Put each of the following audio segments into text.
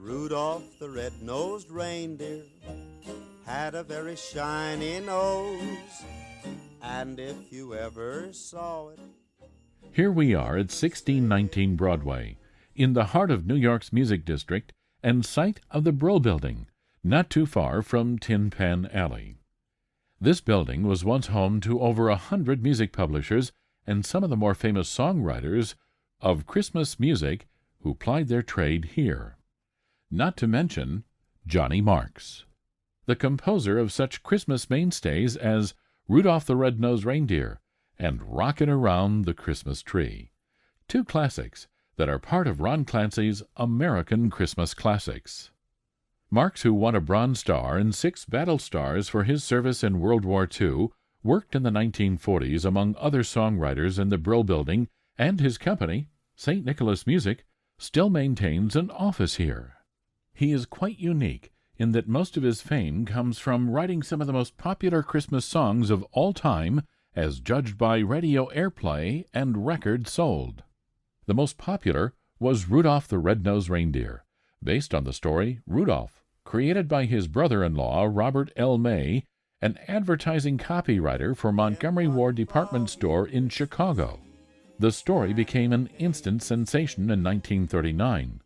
Rudolph the Red-Nosed Reindeer had a very shiny nose, and if you ever saw it... Here we are at 1619 Broadway, in the heart of New York's Music District and site of the Brill Building, not too far from Tin Pan Alley. This building was once home to over 100 music publishers and some of the more famous songwriters of Christmas music who plied their trade here. Not to mention Johnny Marks, the composer of such Christmas mainstays as Rudolph the Red-Nosed Reindeer and Rockin' Around the Christmas Tree, two classics that are part of Ron Clancy's American Christmas Classics. Marks, who won a Bronze Star and 6 Battle Stars for his service in World War II, worked in the 1940s among other songwriters in the Brill Building, and his company, St. Nicholas Music, still maintains an office here. He is quite unique in that most of his fame comes from writing some of the most popular Christmas songs of all time as judged by radio airplay and records sold. The most popular was Rudolph the Red-Nosed Reindeer, based on the story Rudolph, created by his brother-in-law Robert L. May, an advertising copywriter for Montgomery Ward Department Store in Chicago. The story became an instant sensation in 1939,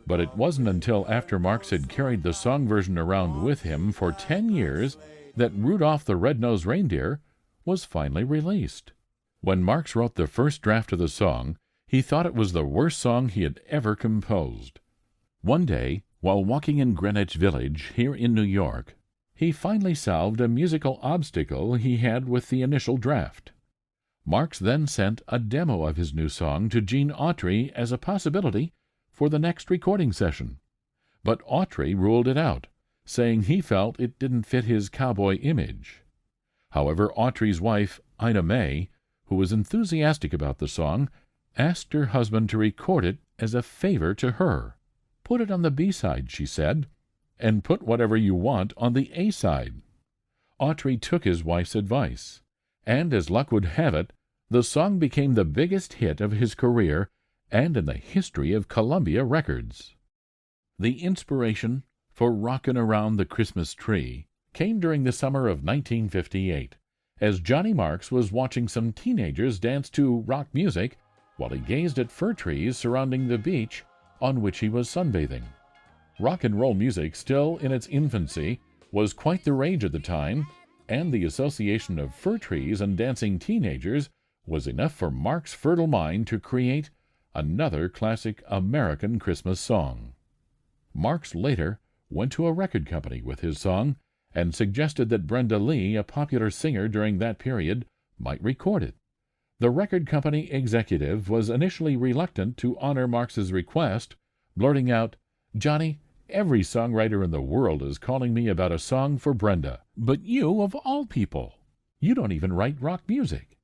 but it wasn't until after Marks had carried the song version around with him for 10 years that Rudolph the Red-Nosed Reindeer was finally released. When Marks wrote the first draft of the song, he thought it was the worst song he had ever composed. One day, while walking in Greenwich Village here in New York, he finally solved a musical obstacle he had with the initial draft. Marks then sent a demo of his new song to Gene Autry as a possibility for the next recording session, but Autry ruled it out, saying he felt it didn't fit his cowboy image. However, Autry's wife, Ina May, who was enthusiastic about the song, asked her husband to record it as a favor to her. "Put it on the B-side," she said, "and put whatever you want on the A-side." Autry took his wife's advice, and as luck would have it, the song became the biggest hit of his career and in the history of Columbia Records. The inspiration for Rockin' Around the Christmas Tree came during the summer of 1958, as Johnny Marks was watching some teenagers dance to rock music while he gazed at fir trees surrounding the beach on which he was sunbathing. Rock and roll music, still in its infancy, was quite the rage at the time, and the association of fir trees and dancing teenagers was enough for Mark's fertile mind to create another classic American Christmas song. Marks later went to a record company with his song and suggested that Brenda Lee, a popular singer during that period, might record it. The record company executive was initially reluctant to honor Marks's request, blurting out, "Johnny, every songwriter in the world is calling me about a song for Brenda, but you, of all people, you don't even write rock music."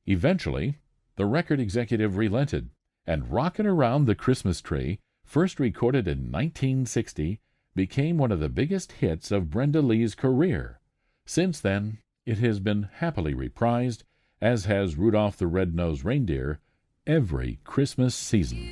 Eventually, the record executive relented, and Rockin' Around the Christmas Tree, first recorded in 1960, became one of the biggest hits of Brenda Lee's career. Since then, it has been happily reprised, as has Rudolph the Red-Nosed Reindeer, every Christmas season.